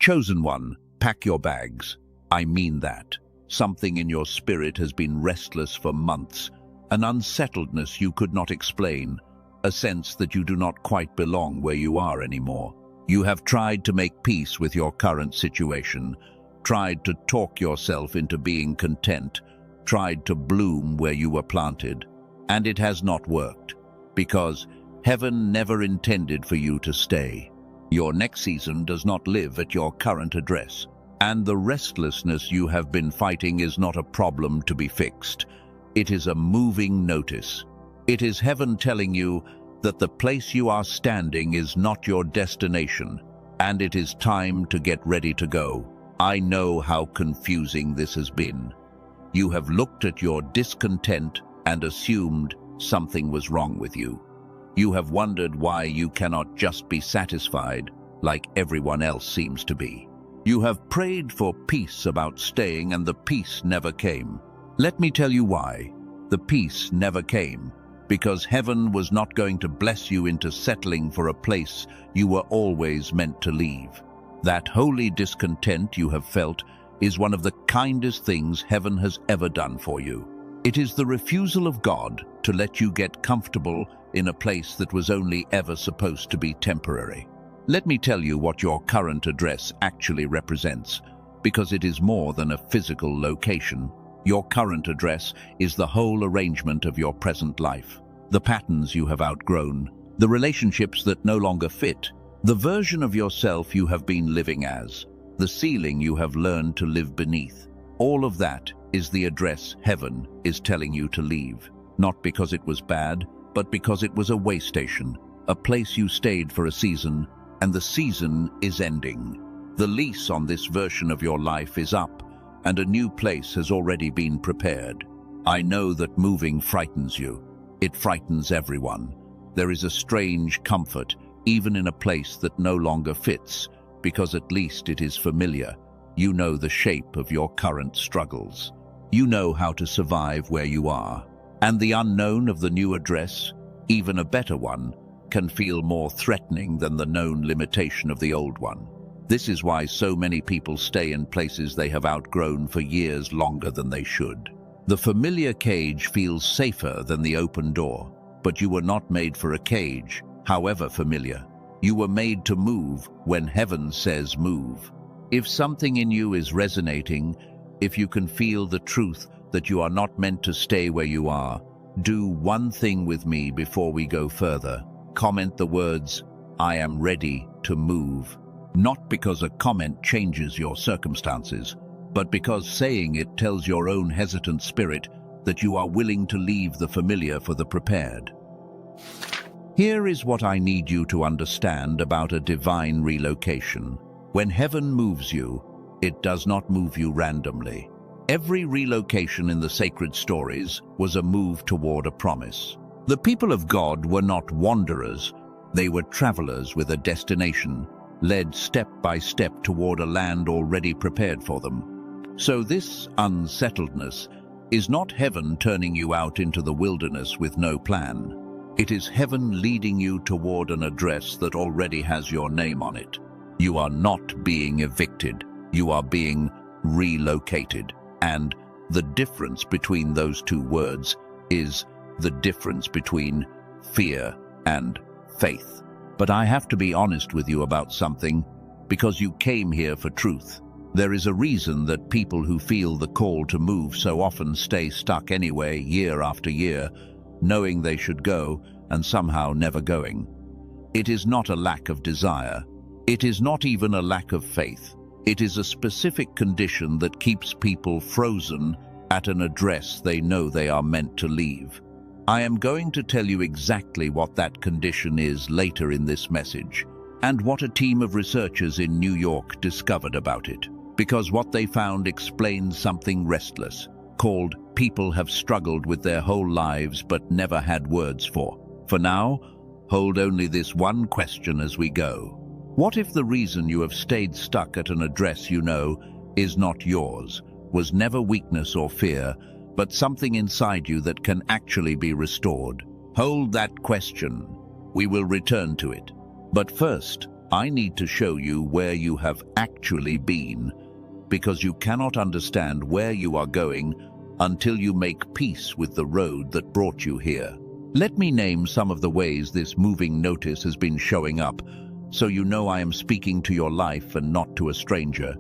Chosen one, pack your bags. I mean that. Something in your spirit has been restless for months, an unsettledness you could not explain, a sense that you do not quite belong where you are anymore. You have tried to make peace with your current situation, tried to talk yourself into being content, tried to bloom where you were planted, and it has not worked, because heaven never intended for you to stay. Your next season does not live at your current address, and the restlessness you have been fighting is not a problem to be fixed. It is a moving notice. It is heaven telling you that the place you are standing is not your destination, and it is time to get ready to go. I know how confusing this has been. You have looked at your discontent and assumed something was wrong with you. You have wondered why you cannot just be satisfied like everyone else seems to be. You have prayed for peace about staying, and the peace never came. Let me tell you why. The peace never came, because heaven was not going to bless you into settling for a place you were always meant to leave. That holy discontent you have felt is one of the kindest things heaven has ever done for you. It is the refusal of God to let you get comfortable in a place that was only ever supposed to be temporary. Let me tell you what your current address actually represents, because it is more than a physical location. Your current address is the whole arrangement of your present life, the patterns you have outgrown, the relationships that no longer fit, the version of yourself you have been living as, the ceiling you have learned to live beneath. All of that is the address heaven is telling you to leave, not because it was bad, but because it was a way station, a place you stayed for a season, and the season is ending. The lease on this version of your life is up, and a new place has already been prepared. I know that moving frightens you. It frightens everyone. There is a strange comfort, even in a place that no longer fits, because at least it is familiar. You know the shape of your current struggles. You know how to survive where you are. And the unknown of the new address, even a better one, can feel more threatening than the known limitation of the old one. This is why so many people stay in places they have outgrown for years longer than they should. The familiar cage feels safer than the open door, but you were not made for a cage, however familiar. You were made to move when heaven says move. If something in you is resonating, if you can feel the truth that you are not meant to stay where you are, do one thing with me before we go further. Comment the words, "I am ready to move." Not because a comment changes your circumstances, but because saying it tells your own hesitant spirit that you are willing to leave the familiar for the prepared. Here is what I need you to understand about a divine relocation. When heaven moves you, it does not move you randomly. Every relocation in the sacred stories was a move toward a promise. The people of God were not wanderers, they were travelers with a destination, led step by step toward a land already prepared for them. So this unsettledness is not heaven turning you out into the wilderness with no plan. It is heaven leading you toward an address that already has your name on it. You are not being evicted, you are being relocated. And the difference between those two words is the difference between fear and faith. But I have to be honest with you about something, because you came here for truth. There is a reason that people who feel the call to move so often stay stuck anyway, year after year, knowing they should go and somehow never going. It is not a lack of desire. It is not even a lack of faith. It is a specific condition that keeps people frozen at an address they know they are meant to leave. I am going to tell you exactly what that condition is later in this message, and what a team of researchers in New York discovered about it, because what they found explains something restless, called people have struggled with their whole lives but never had words for. For now, hold only this one question as we go. What if the reason you have stayed stuck at an address you know is not yours, was never weakness or fear, but something inside you that can actually be restored? Hold that question. We will return to it. But first, I need to show you where you have actually been, because you cannot understand where you are going until you make peace with the road that brought you here. Let me name some of the ways this moving notice has been showing up, so you know I am speaking to your life and not to a stranger.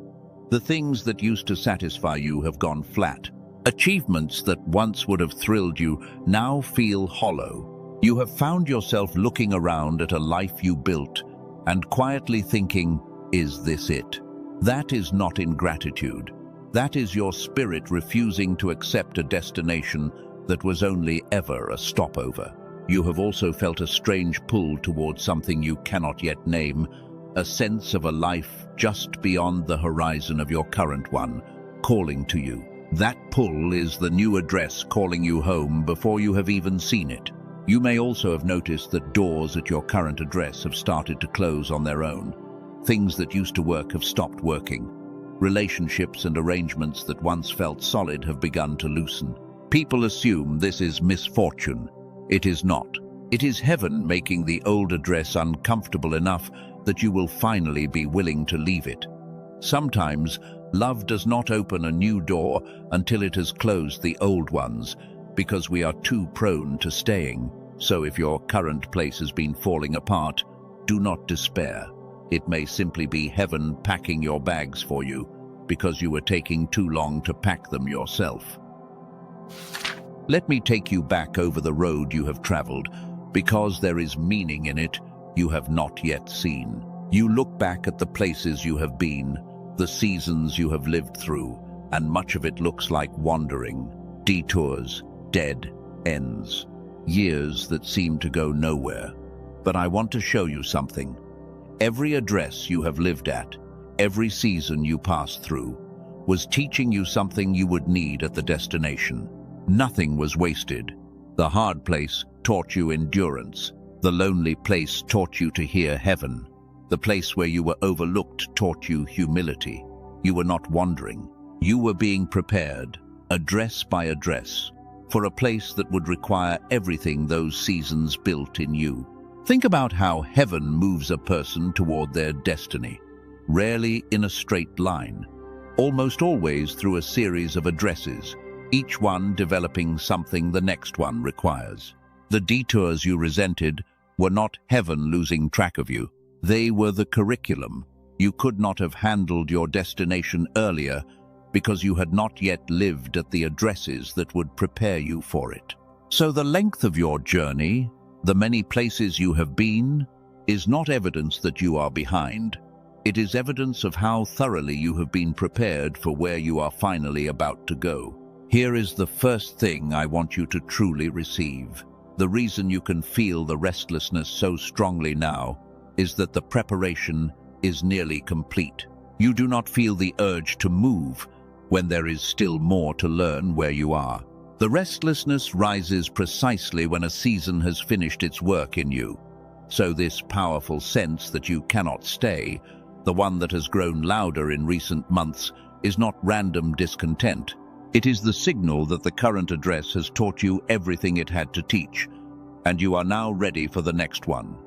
The things that used to satisfy you have gone flat. Achievements that once would have thrilled you now feel hollow. You have found yourself looking around at a life you built and quietly thinking, is this it? That is not ingratitude. That is your spirit refusing to accept a destination that was only ever a stopover. You have also felt a strange pull towards something you cannot yet name, a sense of a life just beyond the horizon of your current one, calling to you. That pull is the new address calling you home before you have even seen it. You may also have noticed that doors at your current address have started to close on their own. Things that used to work have stopped working. Relationships and arrangements that once felt solid have begun to loosen. People assume this is misfortune. It is not. It is heaven making the old address uncomfortable enough that you will finally be willing to leave it. Sometimes, love does not open a new door until it has closed the old ones, because we are too prone to staying. So if your current place has been falling apart, do not despair. It may simply be heaven packing your bags for you, because you were taking too long to pack them yourself. Let me take you back over the road you have traveled, because there is meaning in it you have not yet seen. You look back at the places you have been, the seasons you have lived through, and much of it looks like wandering, detours, dead ends, years that seem to go nowhere. But I want to show you something. Every address you have lived at, every season you passed through, was teaching you something you would need at the destination. Nothing was wasted. The hard place taught you endurance. The lonely place taught you to hear heaven. The place where you were overlooked taught you humility. You were not wandering. You were being prepared, address by address, for a place that would require everything those seasons built in you. Think about how heaven moves a person toward their destiny, rarely in a straight line, almost always through a series of addresses, each one developing something the next one requires. The detours you resented were not heaven losing track of you. They were the curriculum. You could not have handled your destination earlier because you had not yet lived at the addresses that would prepare you for it. So the length of your journey, the many places you have been, is not evidence that you are behind. It is evidence of how thoroughly you have been prepared for where you are finally about to go. Here is the first thing I want you to truly receive. The reason you can feel the restlessness so strongly now is that the preparation is nearly complete. You do not feel the urge to move when there is still more to learn where you are. The restlessness rises precisely when a season has finished its work in you. So this powerful sense that you cannot stay, the one that has grown louder in recent months, is not random discontent. It is the signal that the current address has taught you everything it had to teach, and you are now ready for the next one.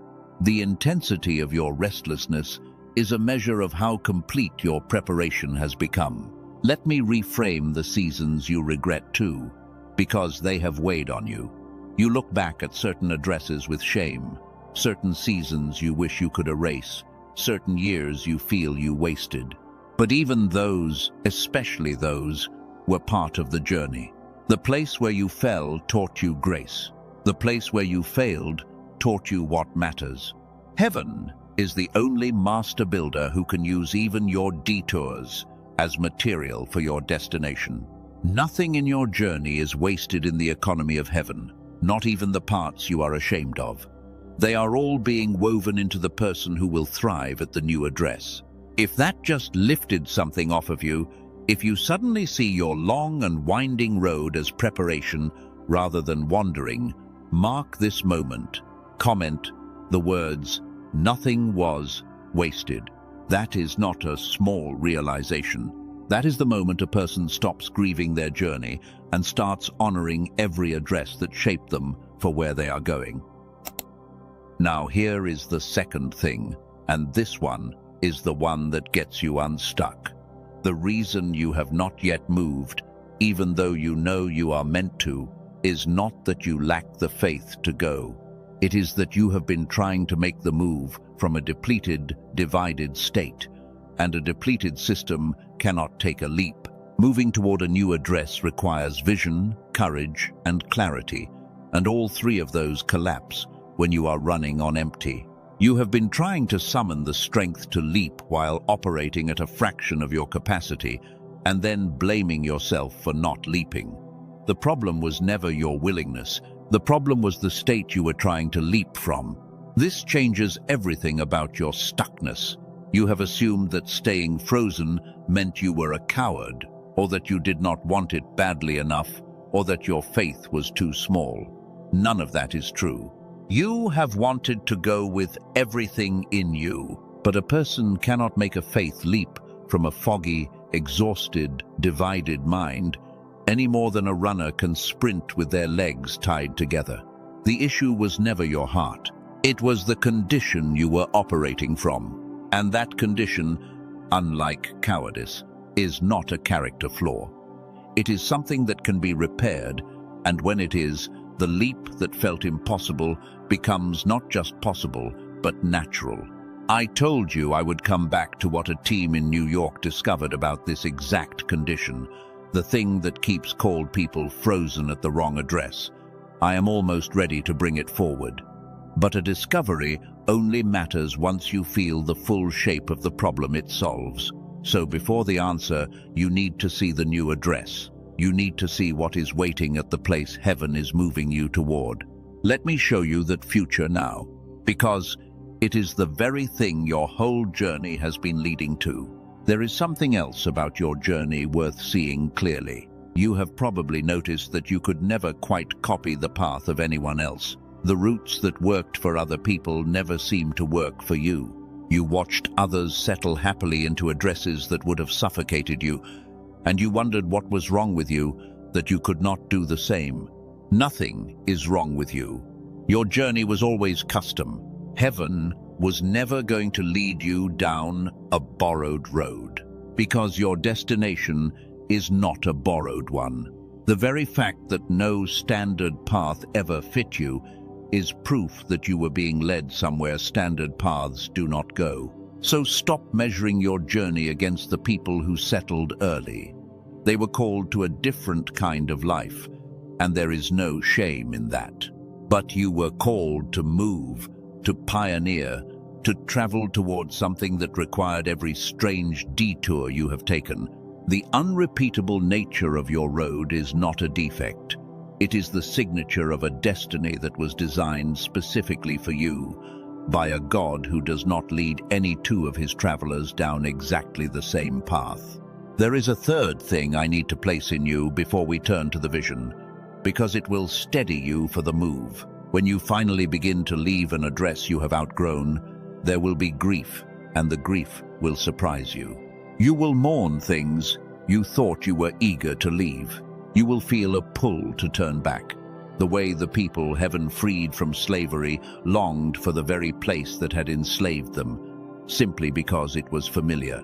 The intensity of your restlessness is a measure of how complete your preparation has become. Let me reframe the seasons you regret too, because they have weighed on you. You look back at certain addresses with shame, certain seasons you wish you could erase, certain years you feel you wasted. But even those, especially those, were part of the journey. The place where you fell taught you grace. The place where you failed taught you what matters. Heaven is the only master builder who can use even your detours as material for your destination. Nothing in your journey is wasted in the economy of heaven, not even the parts you are ashamed of. They are all being woven into the person who will thrive at the new address. If that just lifted something off of you, if you suddenly see your long and winding road as preparation rather than wandering, mark this moment. Comment the words, "Nothing was wasted." That is not a small realization. That is the moment a person stops grieving their journey and starts honoring every address that shaped them for where they are going. Now here is the second thing, And this one is the one that gets you unstuck. The reason you have not yet moved, even though you know you are meant to, is not that you lack the faith to go. It is that you have been trying to make the move from a depleted, divided state, and a depleted system cannot take a leap. Moving toward a new address requires vision, courage, and clarity, and all three of those collapse when you are running on empty. You have been trying to summon the strength to leap while operating at a fraction of your capacity, and then blaming yourself for not leaping. The problem was never your willingness. The problem was the state you were trying to leap from. This changes everything about your stuckness. You have assumed that staying frozen meant you were a coward, or that you did not want it badly enough, or that your faith was too small. None of that is true. You have wanted to go with everything in you, but a person cannot make a faith leap from a foggy, exhausted, divided mind any more than a runner can sprint with their legs tied together. The issue was never your heart. It was the condition you were operating from. And that condition, unlike cowardice, is not a character flaw. It is something that can be repaired, and when it is, the leap that felt impossible becomes not just possible, but natural. I told you I would come back to what a team in New York discovered about this exact condition, the thing that keeps cold people frozen at the wrong address. I am almost ready to bring it forward. But a discovery only matters once you feel the full shape of the problem it solves. So before the answer, you need to see the new address. You need to see what is waiting at the place heaven is moving you toward. Let me show you that future now, because it is the very thing your whole journey has been leading to. There is something else about your journey worth seeing clearly. You have probably noticed that you could never quite copy the path of anyone else. The routes that worked for other people never seemed to work for you. You watched others settle happily into addresses that would have suffocated you, and you wondered what was wrong with you, that you could not do the same. Nothing is wrong with you. Your journey was always custom. Heaven was never going to lead you down a borrowed road, because your destination is not a borrowed one. The very fact that no standard path ever fit you is proof that you were being led somewhere standard paths do not go. So stop measuring your journey against the people who settled early. They were called to a different kind of life, and there is no shame in that. But you were called to move, to pioneer, to travel towards something that required every strange detour you have taken. The unrepeatable nature of your road is not a defect. It is the signature of a destiny that was designed specifically for you by a God who does not lead any two of his travelers down exactly the same path. There is a third thing I need to place in you before we turn to the vision, because it will steady you for the move. When you finally begin to leave an address you have outgrown, there will be grief, and the grief will surprise you. You will mourn things you thought you were eager to leave. You will feel a pull to turn back, the way the people heaven freed from slavery longed for the very place that had enslaved them, simply because it was familiar.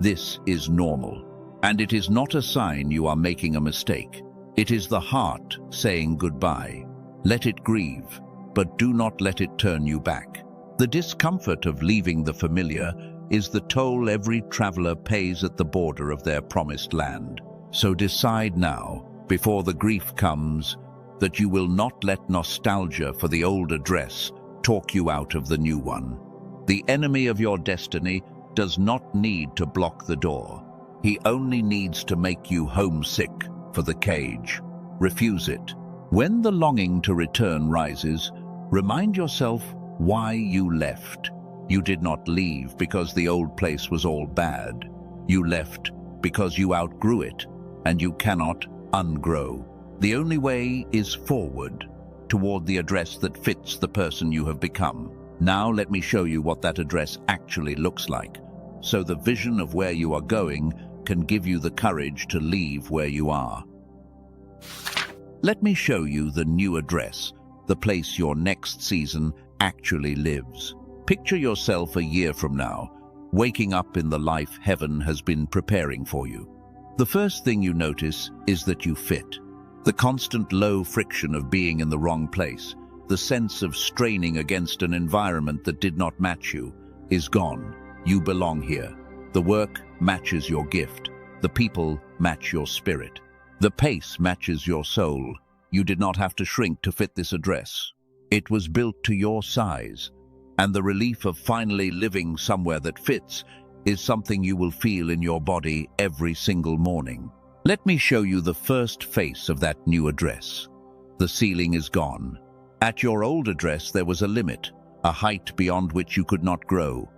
This is normal, and it is not a sign you are making a mistake. It is the heart saying goodbye. Let it grieve, but do not let it turn you back. The discomfort of leaving the familiar is the toll every traveler pays at the border of their promised land. So decide now, before the grief comes, that you will not let nostalgia for the old address talk you out of the new one. The enemy of your destiny does not need to block the door. He only needs to make you homesick for the cage. Refuse it. When the longing to return rises, remind yourself why you left. You did not leave because the old place was all bad. You left because you outgrew it, and you cannot ungrow. The only way is forward, toward the address that fits the person you have become. Now let me show you what that address actually looks like, so the vision of where you are going can give you the courage to leave where you are. Let me show you the new address, the place your next season actually lives. Picture yourself a year from now, waking up in the life heaven has been preparing for you. The first thing you notice is that you fit. The constant low friction of being in the wrong place, the sense of straining against an environment that did not match you, is gone. You belong here. The work matches your gift. The people match your spirit. The pace matches your soul. You did not have to shrink to fit this address. It was built to your size. And the relief of finally living somewhere that fits is something you will feel in your body every single morning. Let me show you the first face of that new address. The ceiling is gone. At your old address there was a limit, a height beyond which you could not grow.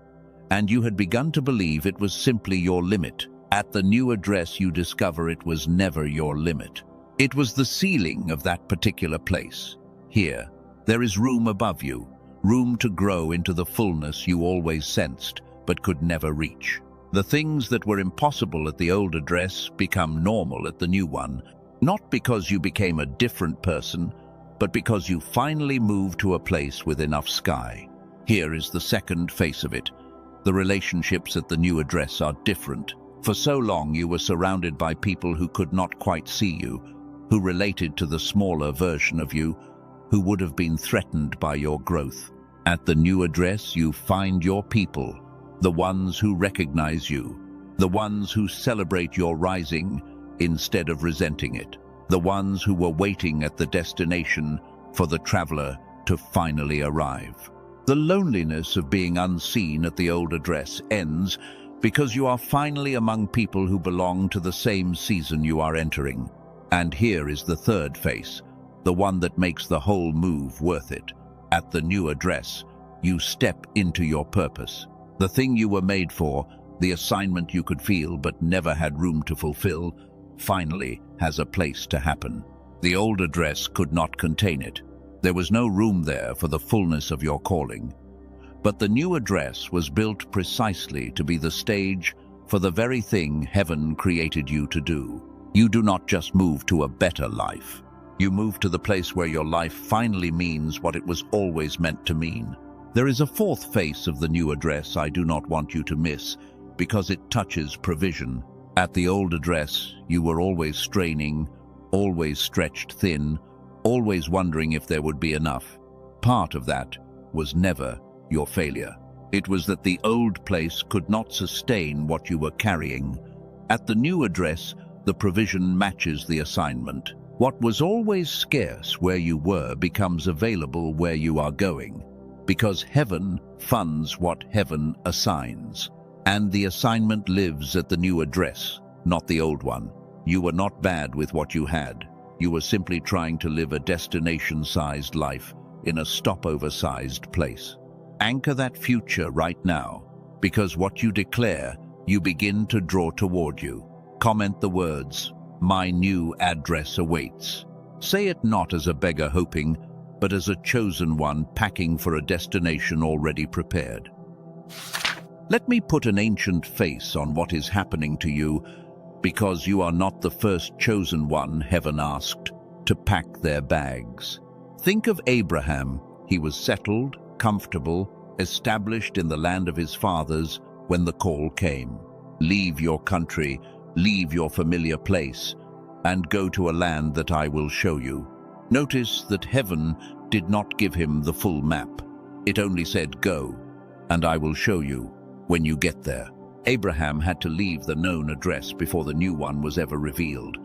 And you had begun to believe it was simply your limit. At the new address you discover it was never your limit. It was the ceiling of that particular place. Here, there is room above you, room to grow into the fullness you always sensed, but could never reach. The things that were impossible at the old address become normal at the new one, not because you became a different person, but because you finally moved to a place with enough sky. Here is the second face of it. The relationships at the new address are different. For so long you were surrounded by people who could not quite see you, who related to the smaller version of you, who would have been threatened by your growth. At the new address you find your people, the ones who recognize you, the ones who celebrate your rising instead of resenting it, the ones who were waiting at the destination for the traveler to finally arrive. The loneliness of being unseen at the old address ends because you are finally among people who belong to the same season you are entering. And here is the third face, the one that makes the whole move worth it. At the new address, you step into your purpose. The thing you were made for, the assignment you could feel but never had room to fulfill, finally has a place to happen. The old address could not contain it. There was no room there for the fullness of your calling. But the new address was built precisely to be the stage for the very thing heaven created you to do. You do not just move to a better life. You move to the place where your life finally means what it was always meant to mean. There is a fourth face of the new address I do not want you to miss, because it touches provision. At the old address, you were always straining, always stretched thin, always wondering if there would be enough. Part of that was never your failure. It was that the old place could not sustain what you were carrying. At the new address, the provision matches the assignment. What was always scarce where you were becomes available where you are going, because heaven funds what heaven assigns. And the assignment lives at the new address, not the old one. You were not bad with what you had. You were simply trying to live a destination-sized life in a stopover-sized place. Anchor that future right now, because what you declare, you begin to draw toward you. Comment the words, "My new address awaits." Say it not as a beggar hoping, but as a chosen one packing for a destination already prepared. Let me put an ancient face on what is happening to you, because you are not the first chosen one heaven asked to pack their bags. Think of Abraham. He was settled, comfortable, established in the land of his fathers when the call came. Leave your country, leave your familiar place, and go to a land that I will show you. Notice that heaven did not give him the full map. It only said, "Go, and I will show you when you get there." Abraham had to leave the known address before the new one was ever revealed.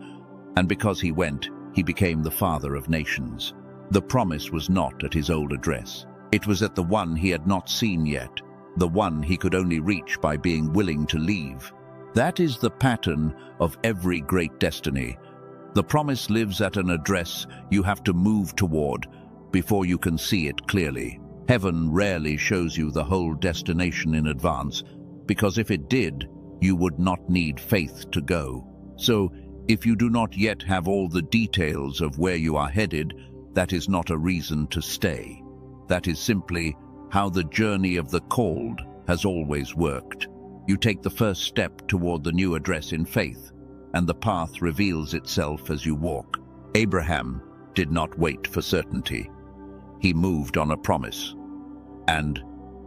And because he went, he became the father of nations. The promise was not at his old address. It was at the one he had not seen yet, the one he could only reach by being willing to leave. That is the pattern of every great destiny. The promise lives at an address you have to move toward before you can see it clearly. Heaven rarely shows you the whole destination in advance, because if it did, you would not need faith to go. So, if you do not yet have all the details of where you are headed, that is not a reason to stay. That is simply how the journey of the called has always worked. You take the first step toward the new address in faith, and the path reveals itself as you walk. Abraham did not wait for certainty. He moved on a promise. And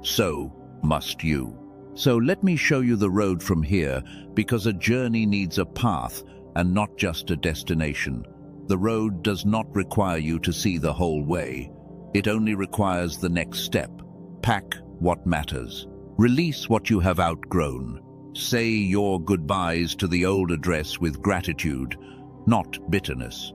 so must you. So let me show you the road from here, because a journey needs a path and not just a destination. The road does not require you to see the whole way. It only requires the next step. Pack what matters. Release what you have outgrown. Say your goodbyes to the old address with gratitude, not bitterness.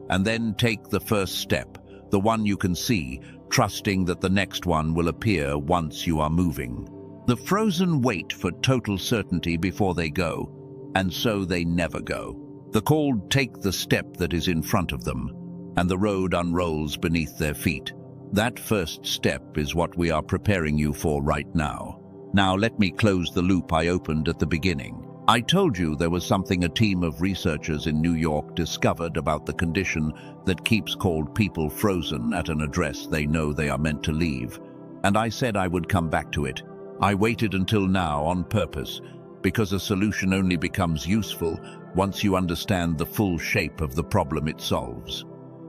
And then take the first step, the one you can see, trusting that the next one will appear once you are moving. The frozen wait for total certainty before they go, and so they never go. The called take the step that is in front of them, and the road unrolls beneath their feet. That first step is what we are preparing you for right now. Now let me close the loop I opened at the beginning. I told you there was something a team of researchers in New York discovered about the condition that keeps called people frozen at an address they know they are meant to leave. And I said I would come back to it. I waited until now on purpose, because a solution only becomes useful once you understand the full shape of the problem it solves.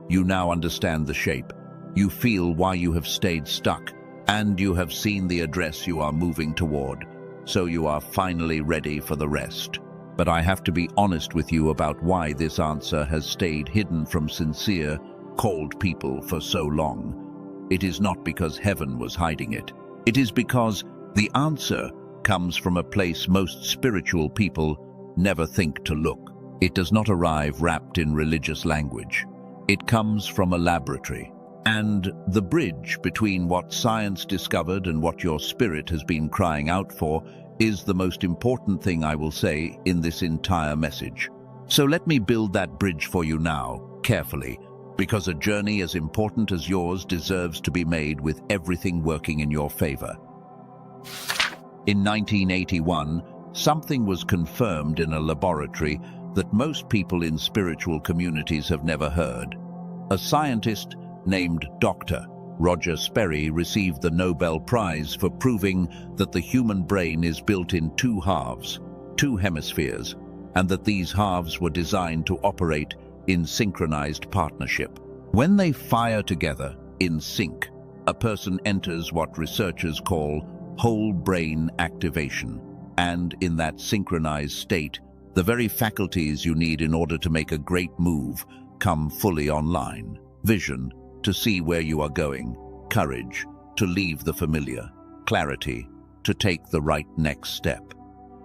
You now understand the shape. You feel why you have stayed stuck, and you have seen the address you are moving toward, so you are finally ready for the rest. But I have to be honest with you about why this answer has stayed hidden from sincere, called people for so long. It is not because heaven was hiding it. It is because the answer comes from a place most spiritual people never think to look. It does not arrive wrapped in religious language. It comes from a laboratory. And the bridge between what science discovered and what your spirit has been crying out for is the most important thing I will say in this entire message. So let me build that bridge for you now, carefully, because a journey as important as yours deserves to be made with everything working in your favor. In 1981, something was confirmed in a laboratory that most people in spiritual communities have never heard. A scientist named Dr. Roger Sperry received the Nobel Prize for proving that the human brain is built in two halves, two hemispheres, and that these halves were designed to operate in synchronized partnership. When they fire together in sync, a person enters what researchers call whole brain activation, and in that synchronized state, the very faculties you need in order to make a great move come fully online. Vision, to see where you are going, courage, to leave the familiar, clarity, to take the right next step.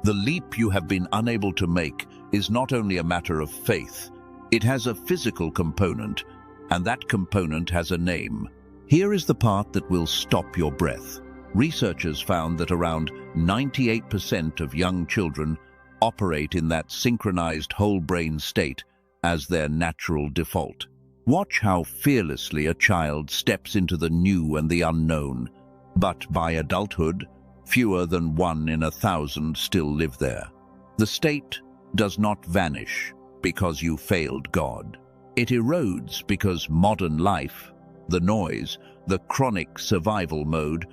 The leap you have been unable to make is not only a matter of faith, it has a physical component, and that component has a name. Here is the part that will stop your breath. Researchers found that around 98% of young children operate in that synchronized whole brain state as their natural default. Watch how fearlessly a child steps into the new and the unknown, but by adulthood, fewer than 1 in 1,000 still live there. The state does not vanish because you failed God. It erodes because modern life, the noise, the chronic survival mode,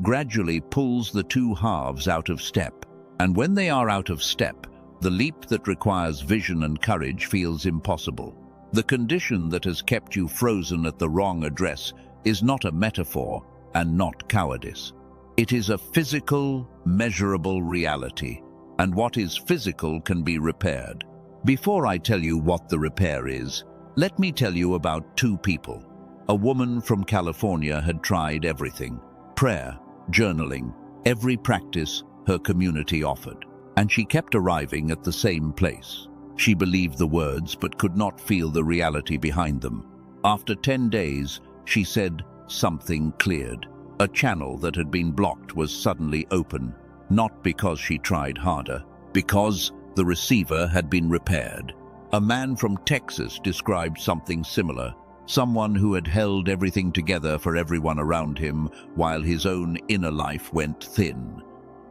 gradually pulls the two halves out of step. And when they are out of step, the leap that requires vision and courage feels impossible. The condition that has kept you frozen at the wrong address is not a metaphor and not cowardice. It is a physical, measurable reality, and what is physical can be repaired. Before I tell you what the repair is, let me tell you about two people. A woman from California had tried everything: prayer, journaling, every practice her community offered, and she kept arriving at the same place. She believed the words but could not feel the reality behind them. After 10 days, she said something cleared. A channel that had been blocked was suddenly open, not because she tried harder, because the receiver had been repaired. A man from Texas described something similar, someone who had held everything together for everyone around him while his own inner life went thin.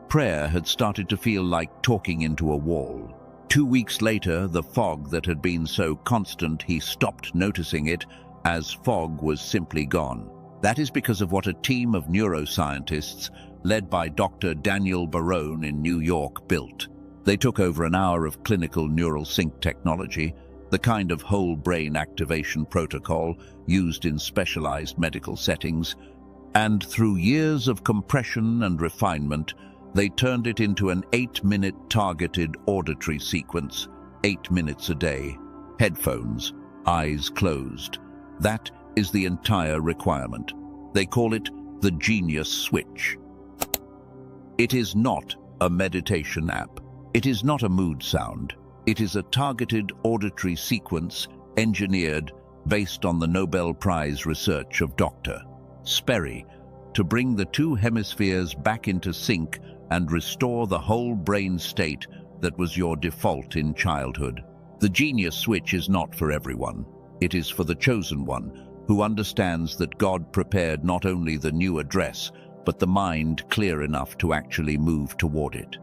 Prayer had started to feel like talking into a wall. 2 weeks later, the fog that had been so constant he stopped noticing it, as fog was simply gone. That is because of what a team of neuroscientists, led by Dr. Daniel Barone in New York, built. They took over an hour of clinical neural sync technology, the kind of whole brain activation protocol used in specialized medical settings, And through years of compression and refinement, they turned it into an 8-minute targeted auditory sequence, 8 minutes a day. Headphones, eyes closed. That is the entire requirement. They call it the genius switch. It is not a meditation app. It is not a mood sound. It is a targeted auditory sequence engineered based on the Nobel Prize research of Dr. Sperry to bring the two hemispheres back into sync and restore the whole brain state that was your default in childhood. The genius switch is not for everyone. It is for the chosen one who understands that God prepared not only the new address, but the mind clear enough to actually move toward it.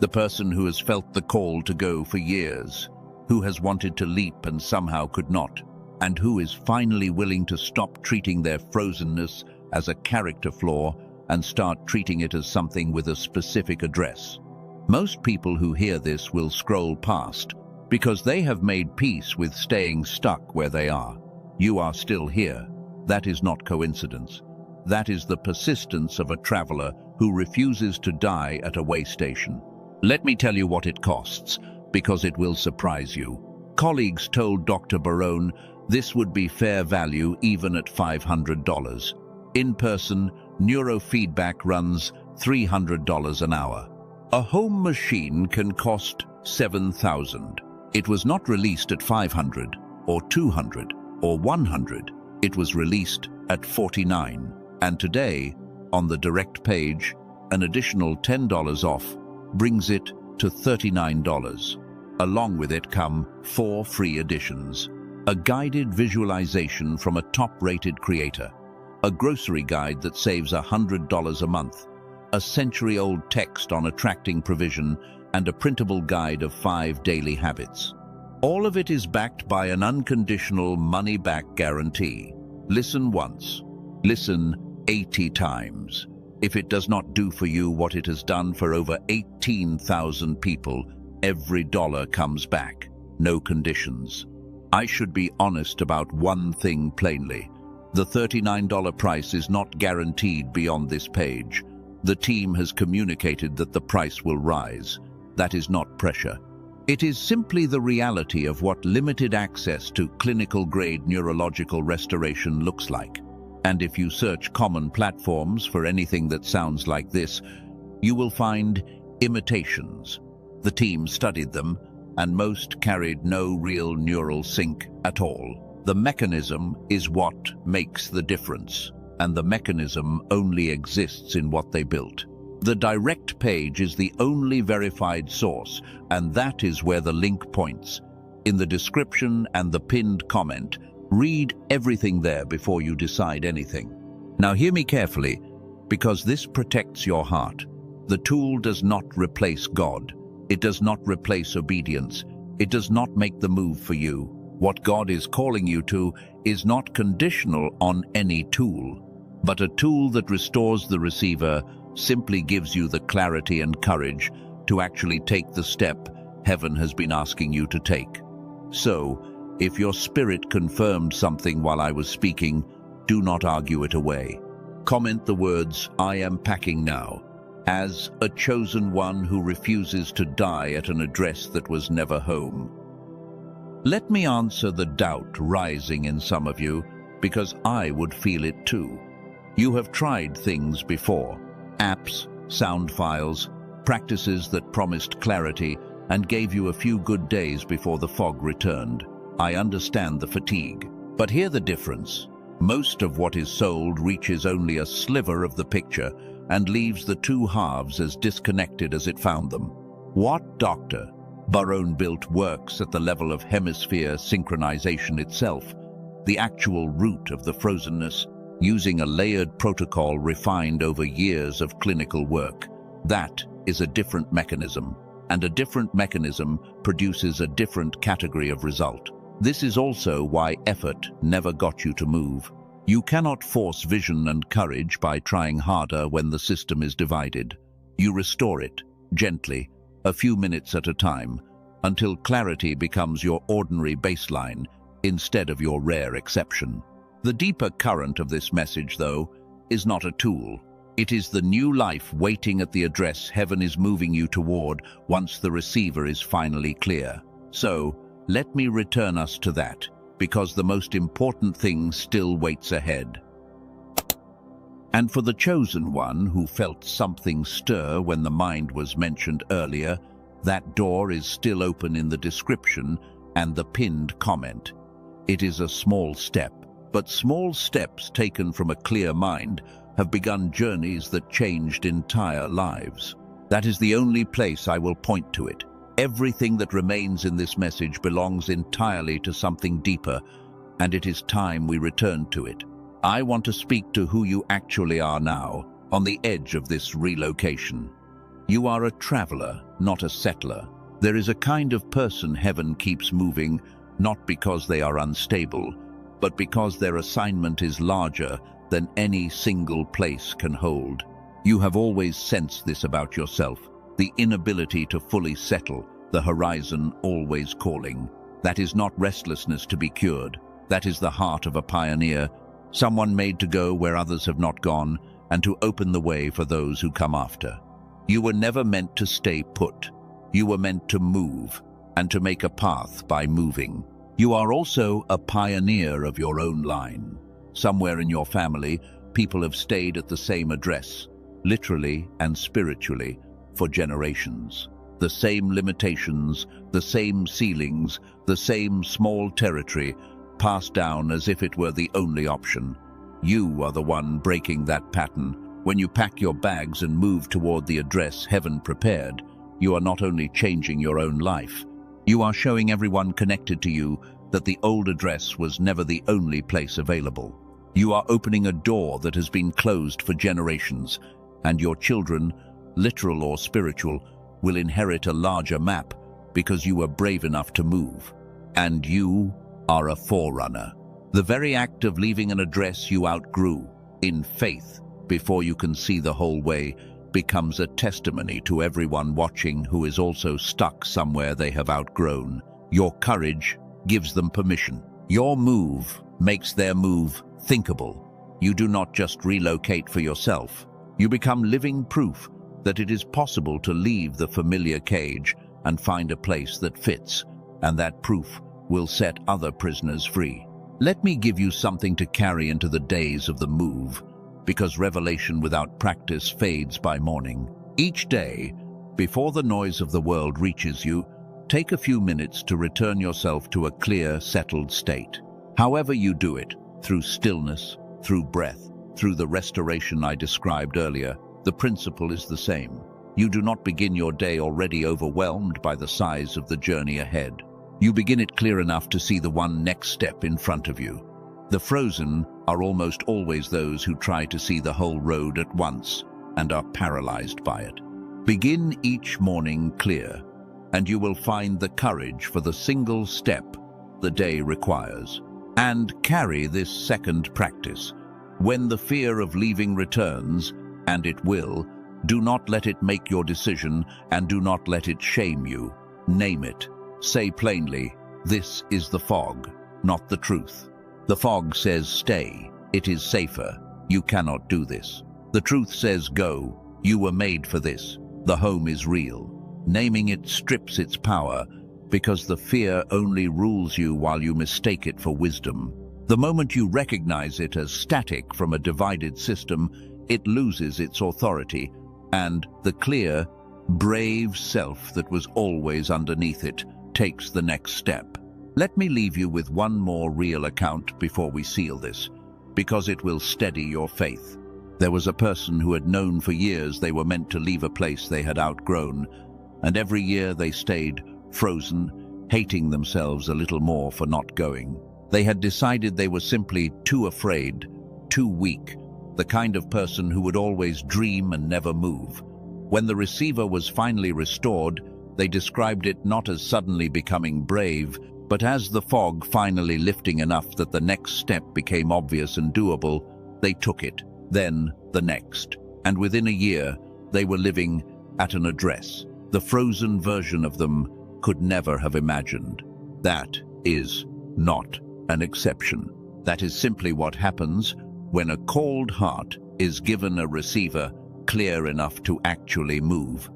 The person who has felt the call to go for years, who has wanted to leap and somehow could not, and who is finally willing to stop treating their frozenness as a character flaw and start treating it as something with a specific address. Most people who hear this will scroll past because they have made peace with staying stuck where they are. You are still here. That is not coincidence. That is the persistence of a traveler who refuses to die at a way station. Let me tell you what it costs, because it will surprise you. Colleagues told Dr. Barone this would be fair value even at $500. In-person neurofeedback runs $300 an hour. A home machine can cost $7,000. It was not released at $500 or $200 or $100. It was released at $49. And today, on the direct page, an additional $10 off brings it to $39. Along with it come 4 free editions. A guided visualization from a top-rated creator. A grocery guide that saves $100 a month. A century-old text on attracting provision, and a printable guide of 5 daily habits. All of it is backed by an unconditional money-back guarantee. Listen once. Listen 80 times. If it does not do for you what it has done for over 18,000 people, every dollar comes back. No conditions. I should be honest about one thing plainly. The $39 price is not guaranteed beyond this page. The team has communicated that the price will rise. That is not pressure. It is simply the reality of what limited access to clinical-grade neurological restoration looks like. And if you search common platforms for anything that sounds like this, you will find imitations. The team studied them, and most carried no real neural sync at all. The mechanism is what makes the difference, and the mechanism only exists in what they built. The direct page is the only verified source, and that is where the link points. In the description and the pinned comment, read everything there before you decide anything. Now hear me carefully, because this protects your heart. The tool does not replace God. It does not replace obedience. It does not make the move for you. What God is calling you to is not conditional on any tool, but a tool that restores the receiver, simply gives you the clarity and courage to actually take the step heaven has been asking you to take. So, if your spirit confirmed something while I was speaking, do not argue it away. Comment the words, "I am packing now," as a chosen one who refuses to die at an address that was never home. Let me answer the doubt rising in some of you, because I would feel it too. You have tried things before. Apps, sound files, practices that promised clarity and gave you a few good days before the fog returned. I understand the fatigue. But hear the difference. Most of what is sold reaches only a sliver of the picture and leaves the two halves as disconnected as it found them. What Dr. Barone built works at the level of hemisphere synchronization itself, the actual root of the frozenness, using a layered protocol refined over years of clinical work. That is a different mechanism, and a different mechanism produces a different category of result. This is also why effort never got you to move. You cannot force vision and courage by trying harder when the system is divided. You restore it, gently, a few minutes at a time, until clarity becomes your ordinary baseline instead of your rare exception. The deeper current of this message, though, is not a tool. It is the new life waiting at the address heaven is moving you toward once the receiver is finally clear. So, let me return us to that, because the most important thing still waits ahead. And for the chosen one who felt something stir when the mind was mentioned earlier, that door is still open in the description and the pinned comment. It is a small step, but small steps taken from a clear mind have begun journeys that changed entire lives. That is the only place I will point to it. Everything that remains in this message belongs entirely to something deeper, and it is time we return to it. I want to speak to who you actually are now, on the edge of this relocation. You are a traveler, not a settler. There is a kind of person heaven keeps moving, not because they are unstable, but because their assignment is larger than any single place can hold. You have always sensed this about yourself, the inability to fully settle, the horizon always calling. That is not restlessness to be cured. That is the heart of a pioneer, someone made to go where others have not gone, and to open the way for those who come after. You were never meant to stay put. You were meant to move, and to make a path by moving. You are also a pioneer of your own line. Somewhere in your family, people have stayed at the same address, literally and spiritually, for generations. The same limitations, the same ceilings, the same small territory, passed down as if it were the only option. You are the one breaking that pattern. When you pack your bags and move toward the address heaven prepared, you are not only changing your own life, you are showing everyone connected to you that the old address was never the only place available. You are opening a door that has been closed for generations, and your children, literal or spiritual, will inherit a larger map because you were brave enough to move. And you are a forerunner. The very act of leaving an address you outgrew, in faith, before you can see the whole way, becomes a testimony to everyone watching who is also stuck somewhere they have outgrown. Your courage gives them permission. Your move makes their move thinkable. You do not just relocate for yourself. You become living proof that it is possible to leave the familiar cage and find a place that fits, and that proof will set other prisoners free. Let me give you something to carry into the days of the move, because revelation without practice fades by morning. Each day, before the noise of the world reaches you, take a few minutes to return yourself to a clear, settled state. However you do it, through stillness, through breath, through the restoration I described earlier, the principle is the same. You do not begin your day already overwhelmed by the size of the journey ahead. You begin it clear enough to see the one next step in front of you. The frozen are almost always those who try to see the whole road at once and are paralyzed by it. Begin each morning clear, and you will find the courage for the single step the day requires. And carry this second practice. When the fear of leaving returns, and it will, do not let it make your decision, and do not let it shame you. Name it. Say plainly, this is the fog, not the truth. The fog says stay, it is safer, you cannot do this. The truth says go, you were made for this, the home is real. Naming it strips its power, because the fear only rules you while you mistake it for wisdom. The moment you recognize it as static from a divided system, it loses its authority, and the clear, brave self that was always underneath it takes the next step. Let me leave you with one more real account before we seal this, because it will steady your faith. There was a person who had known for years they were meant to leave a place they had outgrown, and every year they stayed, frozen, hating themselves a little more for not going. They had decided they were simply too afraid, too weak, the kind of person who would always dream and never move. When the receiver was finally restored, they described it not as suddenly becoming brave, but as the fog finally lifting enough that the next step became obvious and doable. They took it, then the next, and within a year, they were living at an address the frozen version of them could never have imagined. That is not an exception. That is simply what happens when a cold heart is given a receiver clear enough to actually move.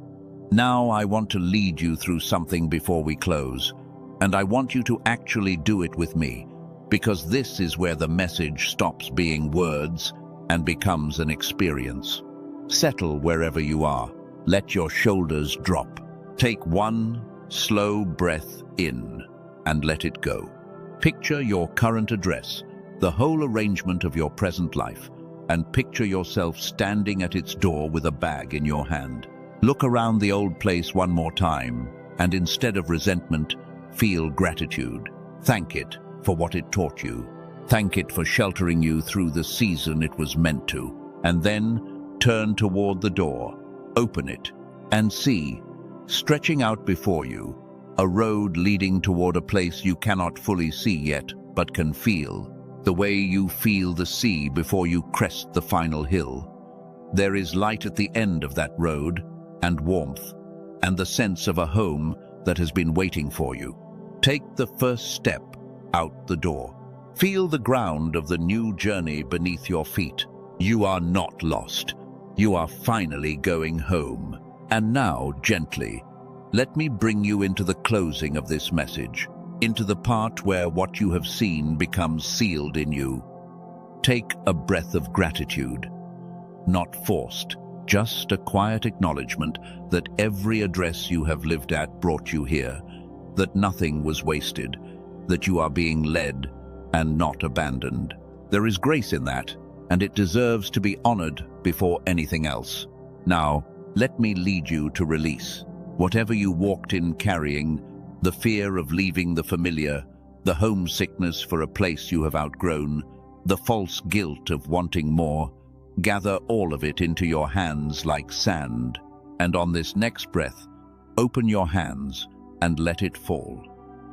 Now I want to lead you through something before we close, and I want you to actually do it with me, because this is where the message stops being words and becomes an experience. Settle wherever you are. Let your shoulders drop. Take one slow breath in and let it go. Picture your current address, the whole arrangement of your present life, and picture yourself standing at its door with a bag in your hand. Look around the old place one more time, and instead of resentment, feel gratitude. Thank it for what it taught you. Thank it for sheltering you through the season it was meant to. And then turn toward the door, open it, and see, stretching out before you, a road leading toward a place you cannot fully see yet, but can feel, the way you feel the sea before you crest the final hill. There is light at the end of that road, and warmth, and the sense of a home that has been waiting for you. Take the first step out the door. Feel the ground of the new journey beneath your feet. You are not lost. You are finally going home. And now, gently, let me bring you into the closing of this message, into the part where what you have seen becomes sealed in you. Take a breath of gratitude, not forced, just a quiet acknowledgement that every address you have lived at brought you here, that nothing was wasted, that you are being led and not abandoned. There is grace in that, and it deserves to be honored before anything else. Now, let me lead you to release. Whatever you walked in carrying, the fear of leaving the familiar, the homesickness for a place you have outgrown, the false guilt of wanting more, gather all of it into your hands like sand, and on this next breath, open your hands and let it fall.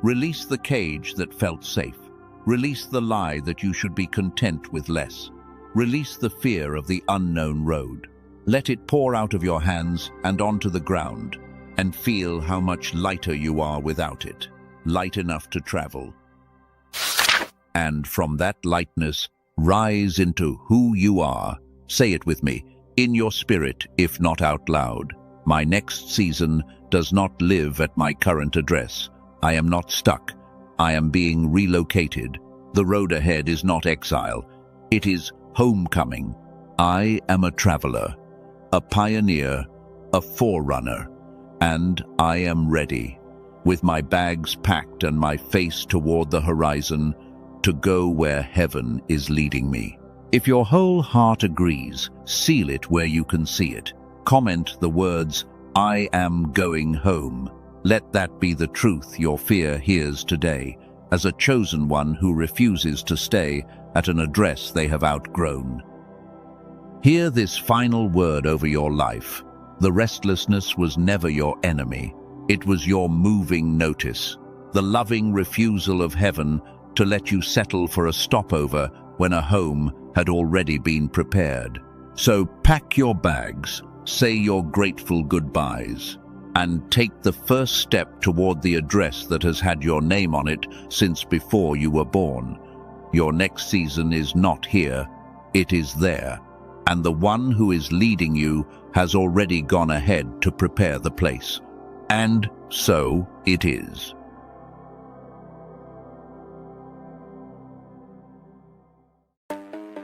Release the cage that felt safe. Release the lie that you should be content with less. Release the fear of the unknown road. Let it pour out of your hands and onto the ground, and feel how much lighter you are without it, light enough to travel. And from that lightness, rise into who you are. Say it with me, in your spirit, if not out loud. My next season does not live at my current address. I am not stuck. I am being relocated. The road ahead is not exile. It is homecoming. I am a traveler, a pioneer, a forerunner, and I am ready, with my bags packed and my face toward the horizon, to go where heaven is leading me. If your whole heart agrees, seal it where you can see it. Comment the words, "I am going home." Let that be the truth your fear hears today, as a chosen one who refuses to stay at an address they have outgrown. Hear this final word over your life. The restlessness was never your enemy. It was your moving notice, the loving refusal of heaven to let you settle for a stopover when a home had already been prepared. So pack your bags, say your grateful goodbyes, and take the first step toward the address that has had your name on it since before you were born. Your next season is not here, it is there, and the one who is leading you has already gone ahead to prepare the place. And so it is.